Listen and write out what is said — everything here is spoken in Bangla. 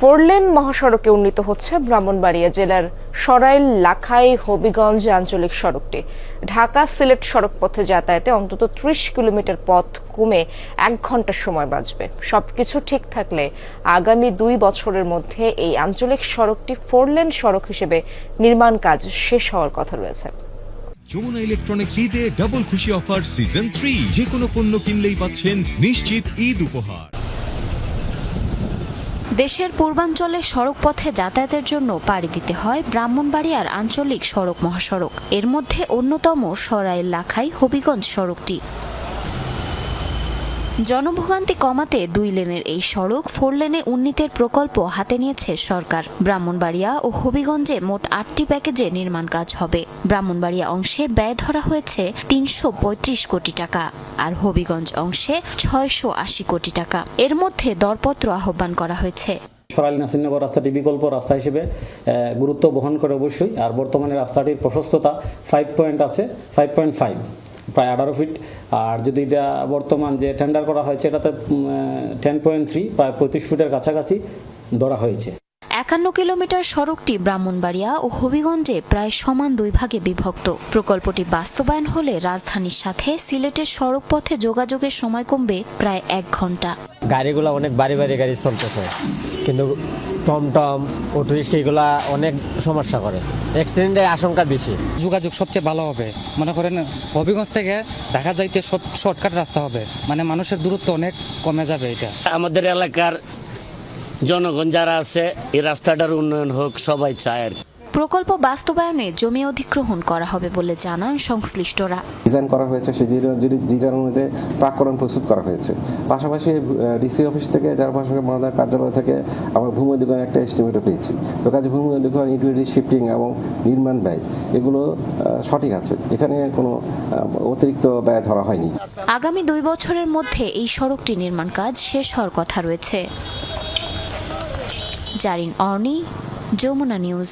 ফোরলেন মহাসড়কে উন্নীত হচ্ছে ব্রাহ্মণবাড়িয়া জেলার সরাইল লাখাই হবিগঞ্জ আঞ্চলিক সড়কটি। ঢাকা সিলেট সড়ক পথে যাতায়াতে অন্তত ৩০ কিলোমিটার পথ কমে ১ ঘন্টা সময় বাঁচবে। সবকিছু ঠিক থাকলে আগামী ২ বছরের মধ্যে এই আঞ্চলিক সড়কটি ফোরলেন সড়ক হিসেবে নির্মাণ কাজ শেষ হওয়ার কথা রয়েছে। যমুনা ইলেকট্রনিক্স ঈদে ডাবল খুশি অফার সিজন 3, যে কোনো পণ্য কিনলেই পাচ্ছেন নিশ্চিত ঈদ উপহার। দেশের পূর্বাঞ্চলে সড়ক পথে যাতায়াতের জন্য পাড়ি দিতে হয় ব্রাহ্মণবাড়িয়ার আঞ্চলিক সড়ক মহাসড়ক। এর মধ্যে অন্যতম সরাইল লাখাই হবিগঞ্জ সড়কটি। জনভোগান্তি কমাতে ২ লেনের এই সড়ক 4 লেনে উন্নীতের প্রকল্প হাতে নিয়েছে সরকার। ব্রাহ্মণবাড়িয়া ও হবিগঞ্জে মোট ৮টি প্যাকেজে নির্মাণ কাজ হবে। ব্রাহ্মণবাড়িয়া অংশে ব্যয় ধরা হয়েছে ৩৩৫ কোটি টাকা, আর হবিগঞ্জ অংশে ৬৮০ কোটি টাকা। এর মধ্যে দরপত্র আহ্বান করা হয়েছে। সরাইল নাসিরনগর রাস্তাটি বিকল্প রাস্তা হিসেবে গুরুত্ব বহন করে অবশ্যই। আর বর্তমানে রাস্তাটির প্রশস্ততা 5.5 প্রায় 18 ফিট। আর যদি এটা বর্তমান যে টেন্ডার করা হয়েছে এটাতে 10.3 প্রায় 35 ফিটের কাছাকাছি ধরা হয়েছে। ৫১ কিলোমিটার সড়কটি ব্রাহ্মণবাড়িয়া ও হবিগঞ্জে প্রায় সমান 2 ভাগে বিভক্ত। প্রকল্পটি বাস্তবায়ন হলে রাজধানীর সাথে সিলেটের সড়ক পথে যোগাযোগের সময় কমবে প্রায় 1 ঘন্টা। গাড়িগুলো অনেক বাড়ি গাড়ি চলতেছে, কিন্তু টমটম অটো রিক্সা এগুলা অনেক সমস্যা করে, অ্যাক্সিডেন্টের আশঙ্কা বেশি। যোগাযোগ সবচেয়ে ভালো হবে, মনে করেন হবিগঞ্জ থেকে ঢাকা যাইতে শর্টকাট রাস্তা হবে, মানে মানুষের দূরত্ব অনেক কমে যাবে। এটা আমাদের এলাকার জনগণ যারা আছে এই রাস্তাটার উন্নয়ন হোক সবাই চায় আর প্রকল্প বাস্তবায়নে জমি অধিগ্রহণ করা হবে বলে জানান সংশ্লিষ্টরা। ডিজাইন করা হয়েছে, সেই ডিজাইন অনুযায়ী প্রাকরণ প্রস্তুত করা হয়েছে। পাশাপাশি ডিসি অফিস থেকে যার পাশাপাশি মহাদার কার্যালয় থেকে আমরা ভূমি অধিগ্রহণ একটা এস্টিমেটও পেয়েছি। তো কাজে ভূমি অধিগ্রহণ, ইউটিলিটি শিফটিং এবং নির্মাণ ব্যয় এগুলো সঠিক আছে, এখানে কোনো অতিরিক্ত ব্যয় ধরা হয়নি। আগামী 2 বছরের মধ্যে এই সড়কটি নির্মাণ কাজ শেষ হওয়ার কথা রয়েছে। জারিন অর্নি, যমুনা নিউজ।